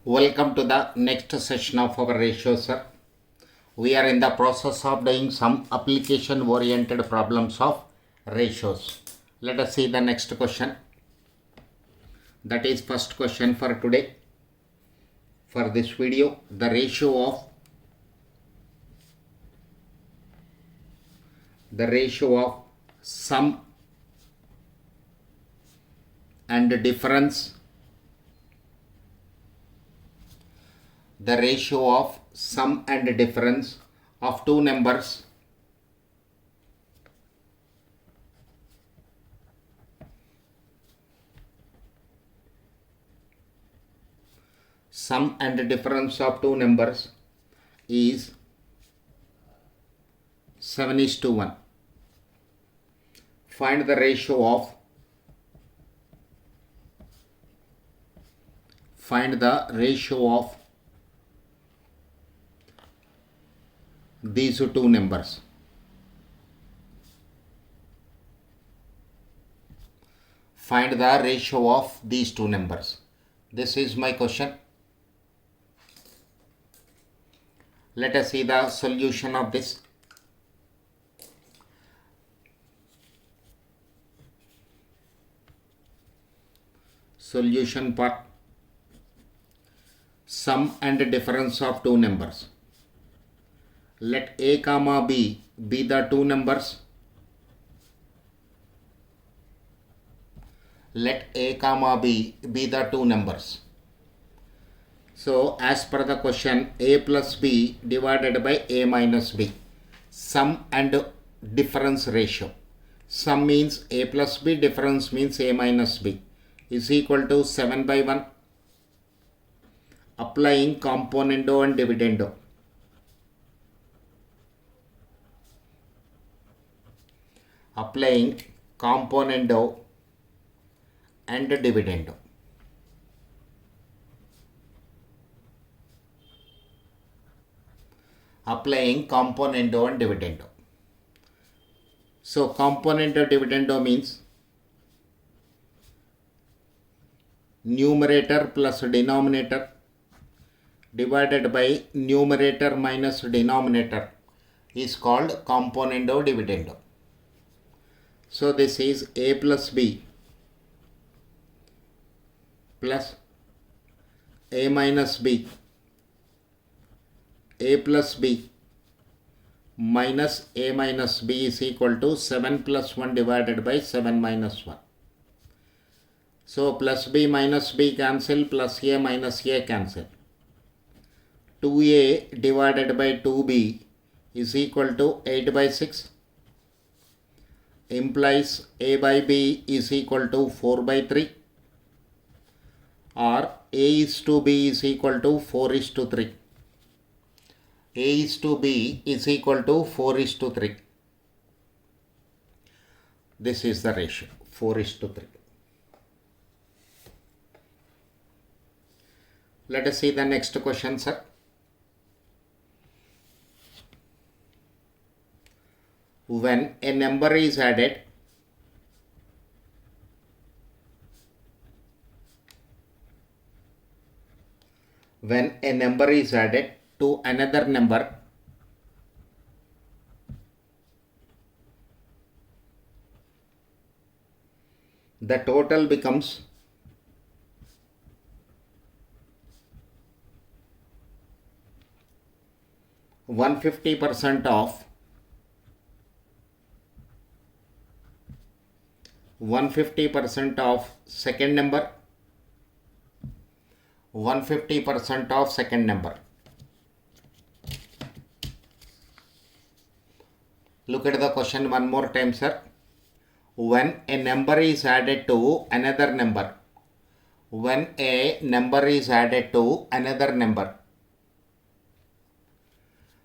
Welcome to the next session of our ratio, sir. We are in the process of doing some application oriented problems of ratios. Let us see the next question. That is first question for today. For this video, the ratio of sum and difference, the ratio of sum and difference of two numbers sum and difference of two numbers is 7:1. Find the ratio of these two numbers. Find the ratio of these two numbers. This is my question. Let us see the solution of this. Solution part. Sum and difference of two numbers. Let a comma b be the two numbers. Let a comma b be the two numbers. So as per the question, a plus b divided by a minus b. Sum and difference ratio. Sum means a plus b, difference means a minus b, is equal to 7/1. Applying componendo and dividendo. Applying componendo and dividendo. Applying componendo and dividendo. So componendo dividendo means numerator plus denominator divided by numerator minus denominator is called componendo dividendo. So this is a plus b plus a minus b, a plus b minus a minus b is equal to 7 plus 1 divided by 7 minus 1. So plus b minus b cancel, plus a minus a cancel. 2a divided by 2b is equal to 8/6. Implies a by b is equal to 4/3, or a is to b is equal to 4:3. A is to b is equal to 4:3. This is the ratio, 4:3. Let us see the next question, sir. When a number is added, to another number, the total becomes 150% of 150% of second number, 150% of second number. Look at the question one more time, sir. When a number is added to another number,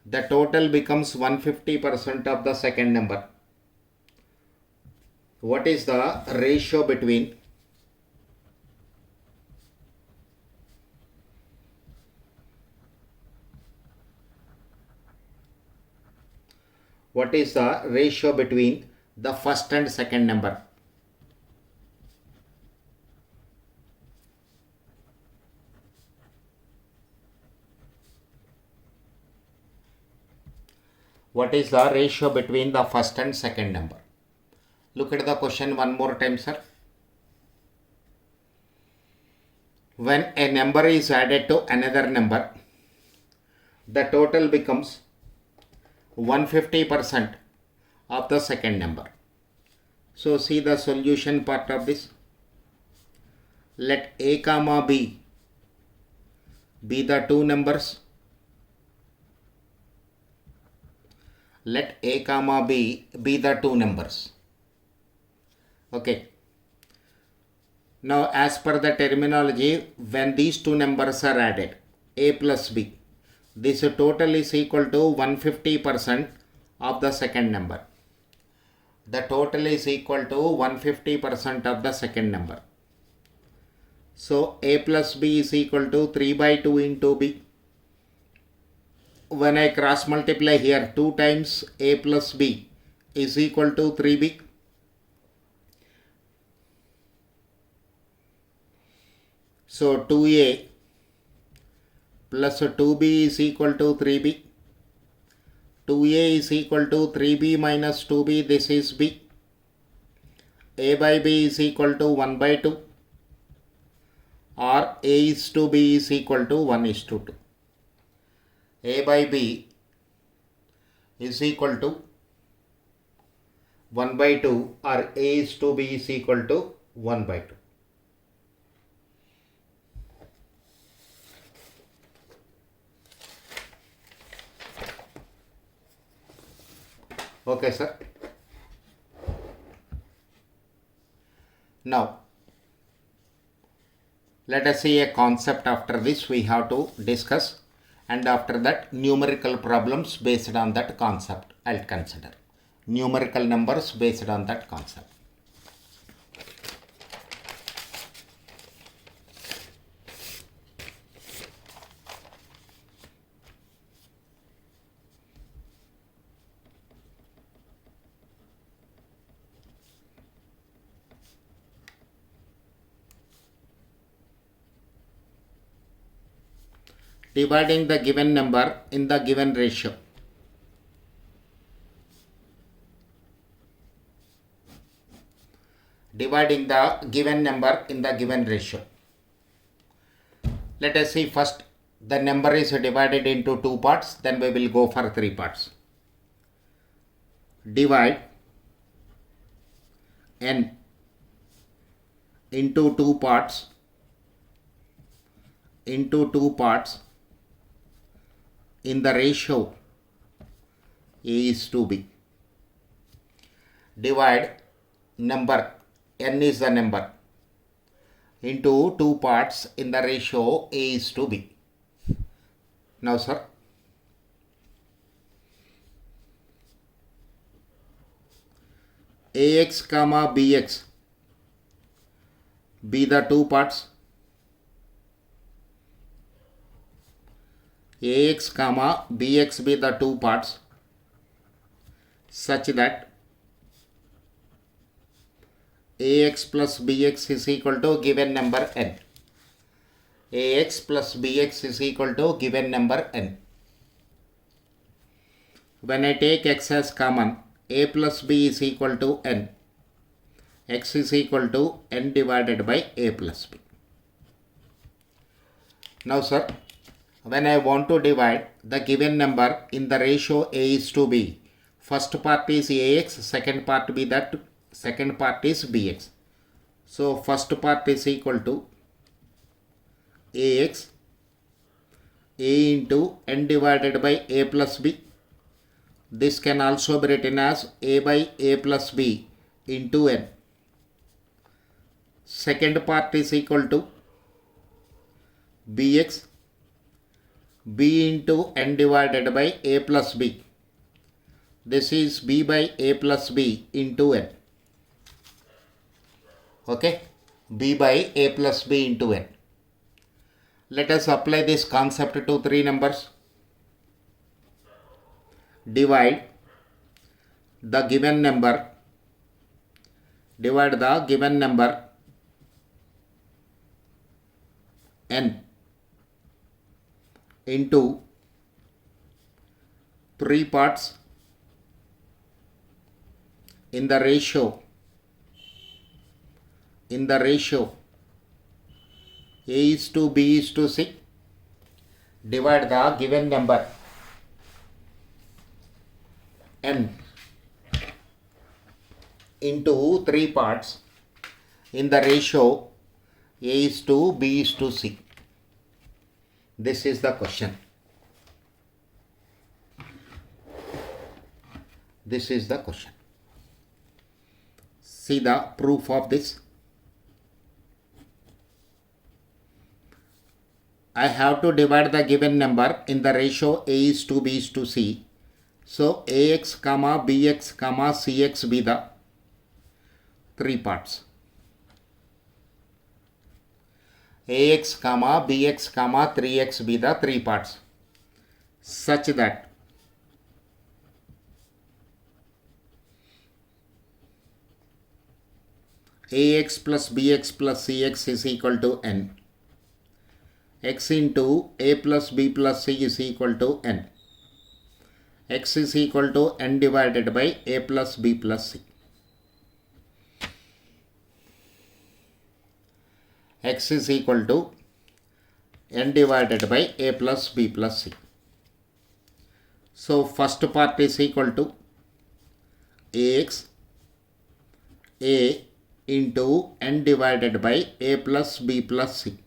the total becomes 150% of the second number. What is the ratio between the first and second number? What is the ratio between the first and second number? Look at the question one more time, sir. When a number is added to another number, the total becomes 150% of the second number. So see the solution part of this. Let a comma b be the two numbers. Let a comma b be the two numbers. Okay. Now as per the terminology, when these two numbers are added, a plus b, this total is equal to 150% of the second number. The total is equal to 150% of the second number. So a plus b is equal to 3 by 2 into b. When I cross multiply here, 2 times a plus b is equal to 3b. So 2a plus 2b is equal to 3b. 2a is equal to 3b minus 2b, this is b. A by b is equal to 1 by 2, or a is to b is equal to 1 is to 2. A by b is equal to 1 by 2, or a is to b is equal to 1 by 2. Okay, sir. Now, let us see a concept. After this we have to discuss, and after that numerical problems based on that concept I'll consider. Numerical numbers based on that concept. Dividing the given number in the given ratio. Dividing the given number in the given ratio. Let us see first, the number is divided into two parts, then we will go for three parts. Divide n into two parts in the ratio a is to b. Divide number, n is the number, into two parts in the ratio a is to b. Now, sir, ax comma bx be the two parts. Ax comma bx be the two parts such that ax plus bx is equal to given number n. Ax plus bx is equal to given number n. When I take x as common, a plus b is equal to n. X is equal to n divided by a plus b. Now, sir, when I want to divide the given number in the ratio a is to b, first part is ax, second part is bx. So first part is equal to ax, a into n divided by a plus b. This can also be written as a by a plus b into n. Second part is equal to bx, b into n divided by a plus b. This is b by a plus b into n. Okay, b by a plus b into n. Let us apply this concept to three numbers. Divide the given number n into three parts in the ratio A is to B is to C, divide the given number n into 3 parts in the ratio A is to B is to C. This is the question. This is the question. See the proof of this. I have to divide the given number in the ratio A is to B is to C. So AX, BX, CX be the 3 parts. AX, BX, 3X be the 3 parts, such that AX plus BX plus CX is equal to N. X into A plus B plus C is equal to N. X is equal to N divided by A plus B plus C. X is equal to N divided by A plus B plus C. So first part is equal to AX A into N divided by A plus B plus C.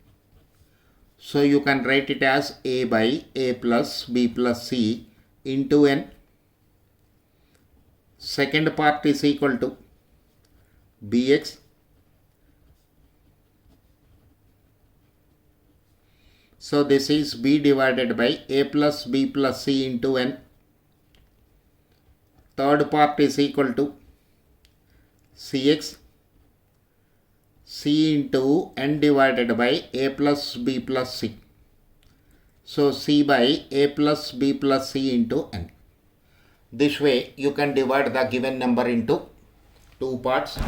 So you can write it as A by A plus B plus C into N. Second part is equal to BX so this is B divided by A plus B plus C into N. Third part is equal to CX C into N divided by A plus B plus C. So C by A plus B plus C into N. This way you can divide the given number into 2 parts.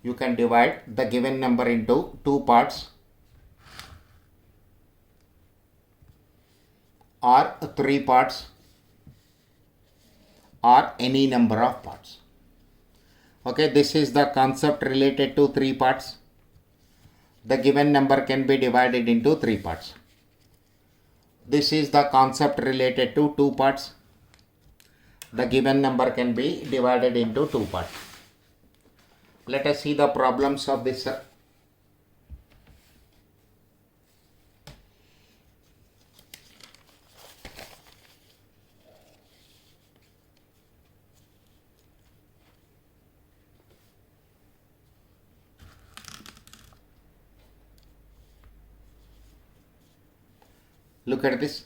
You can divide the given number into 2 parts or 3 parts or any number of parts. Okay, this is the concept related to 3 parts. The given number can be divided into 3 parts. This is the concept related to 2 parts. The given number can be divided into 2 parts. Let us see the problems of this. Look at this.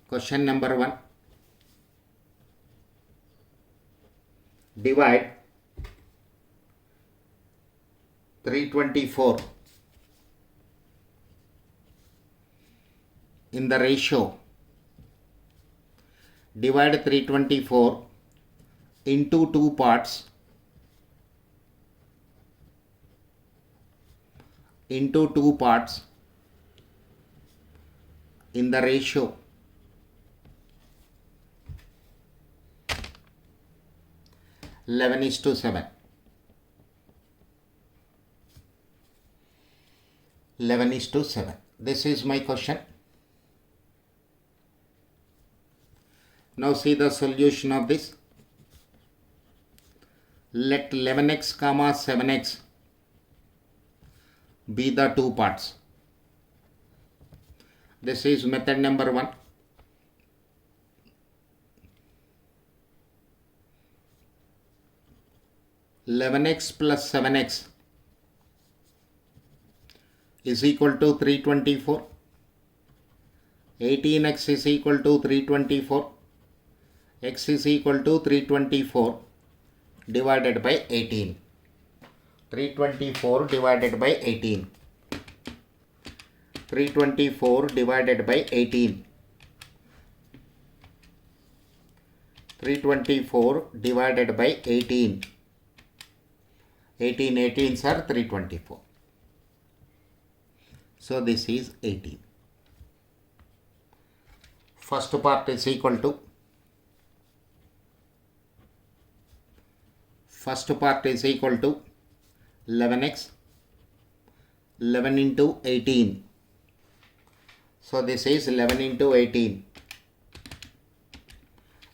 Question number 1. Divide 324 in the ratio. Divide 324 into 2 parts. Into 2 parts in the ratio 11:7. 11:7. This is my question. Now see the solution of this. Let 11x, 7x be the 2 parts. This is method number 1. (11x plus 7x) is equal to 324. 18x is equal to 324. X is equal to 324 divided by 18. 324 divided by 18. 324 divided by 18. 324 divided by 18. 18 18s are 324. So this is 18. First part is equal to first part is equal to 11x, 11 into 18. So this is 11 into 18,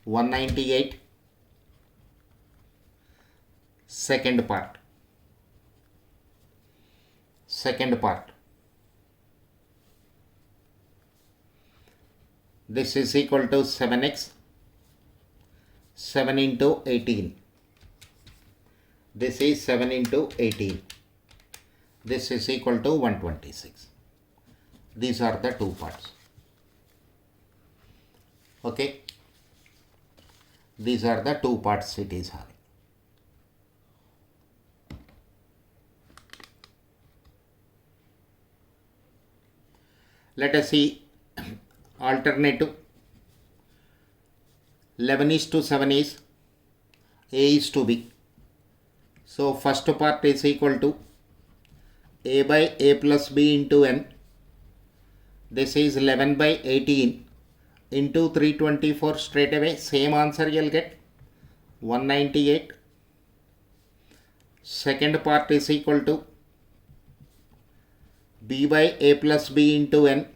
198. Second part, this is equal to 7x, 7 into 18. This is 7 into 18. This is equal to 126. These are the two parts. Okay. These are the two parts it is having. Let us see alternative. 11 is to 7 is A is to B. So first part is equal to A by A plus B into N. This is 11 by 18 into 324. Straight away same answer you'll get, 198. Second part is equal to B by A plus B into N.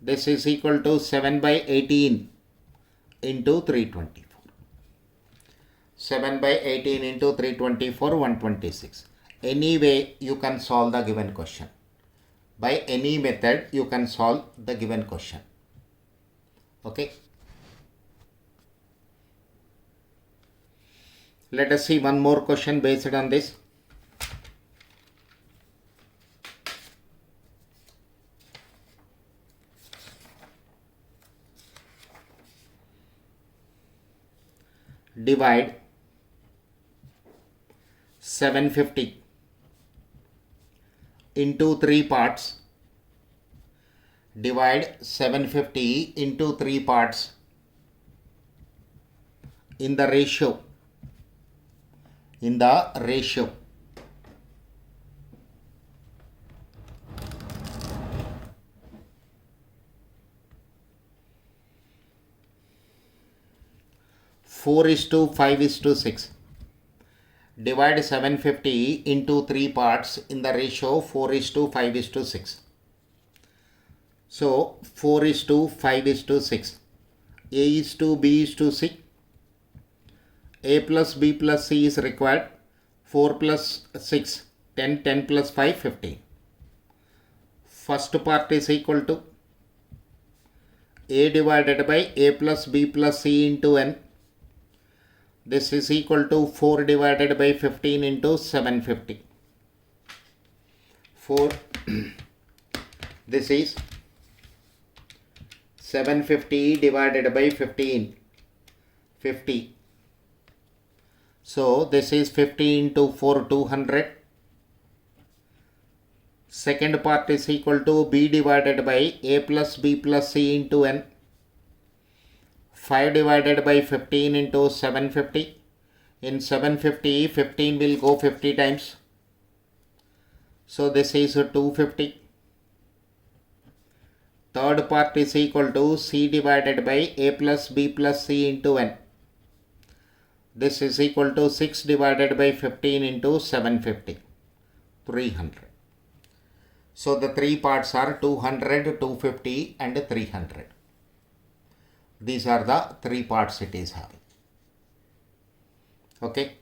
This is equal to 7 by 18 into 324. 7 by 18 into 324, 126. Any way you can solve the given question. By any method you can solve the given question. Okay. Let us see one more question based on this. Divide 750 into 3 parts. Divide 750 into 3 parts in the ratio. 4:5:6. Divide 750 into 3 parts in the ratio 4:5:6. So 4:5:6. A is to B is to C. A plus B plus C is required. 4 plus 6, 10, 10 plus 5, 15. First part is equal to A divided by A plus B plus C into N. This is equal to 4 divided by 15 into 750. 4. This is 750 divided by 15. 50. So this is 50 into 4, 200. Second part is equal to B divided by A plus B plus C into N. 5 divided by 15 into 750. In 750, 15 will go 50 times. So this is 250. Third part is equal to C divided by A plus B plus C into N. This is equal to 6 divided by 15 into 750. 300. So the 3 parts are 200, 250 and 300. These are the 3 parts it is having. Okay.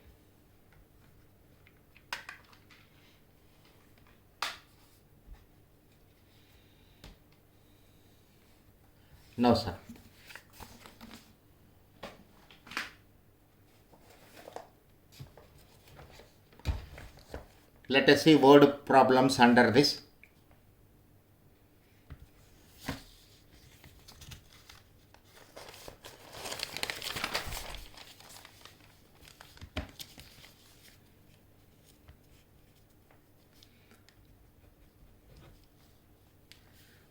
No, sir. Let us see word problems under this.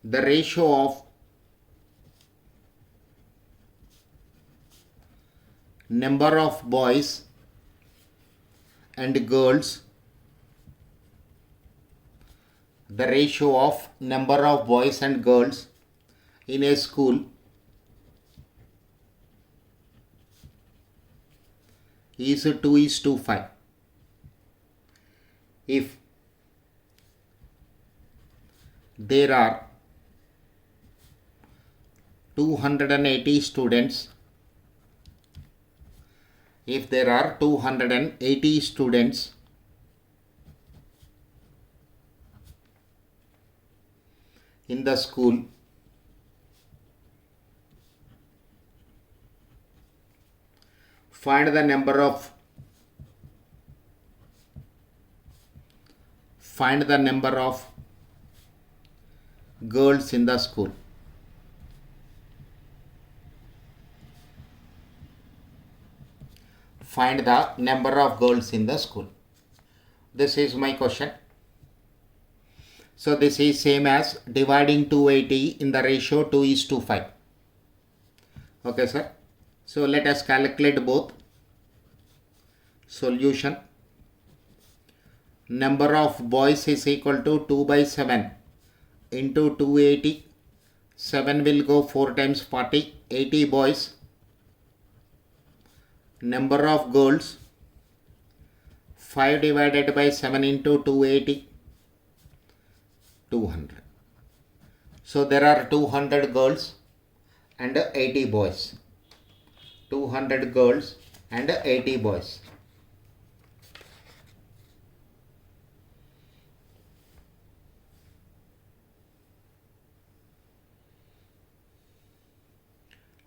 The ratio of number of boys and girls, the ratio of number of boys and girls in a school is 2:5. If there are 280 students, in the school, find the number of girls in the school. Find the number of girls in the school. This is my question. So this is same as dividing 280 in the ratio 2:5. Okay, sir. So let us calculate both. Solution. Number of boys is equal to 2/7 into 280. 7 will go 4 times 40. 80 boys. Number of girls, 5 divided by 7 into 280, 200. So there are 200 girls and 80 boys. 200 girls and 80 boys.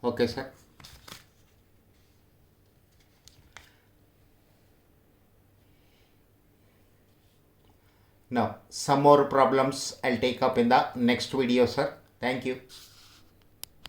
Okay, sir. Now, some more problems I'll take up in the next video, sir. Thank you.